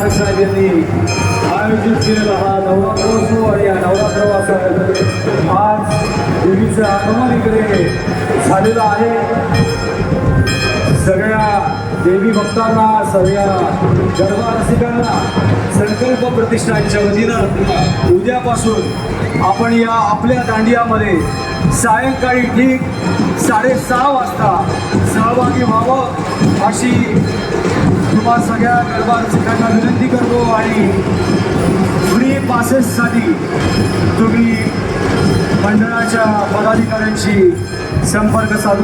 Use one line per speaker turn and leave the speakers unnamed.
नाईक साहेब यांनी आयोजित केलेला हा नवरात्रोत्सव आणि या नवरात्रोत्सवात आज देवीचं आगमन इकडे झालेलं आहे. सगळ्या देवी भक्तांना, सगळ्या गरबा रसिकांना संकल्प प्रतिष्ठानच्या वतीनं उद्यापासून आपण या आपल्या दांडियामध्ये सायंकाळी ठीक 6:30 वाजता सहभागी व्हावं अशी तुम्हा सगळ्या गरबा रसिकांना विनंती करतो. आणि फ्री पासेससाठी तुम्ही मंडळाच्या पदाधिकाऱ्यांशी संपर्क साधू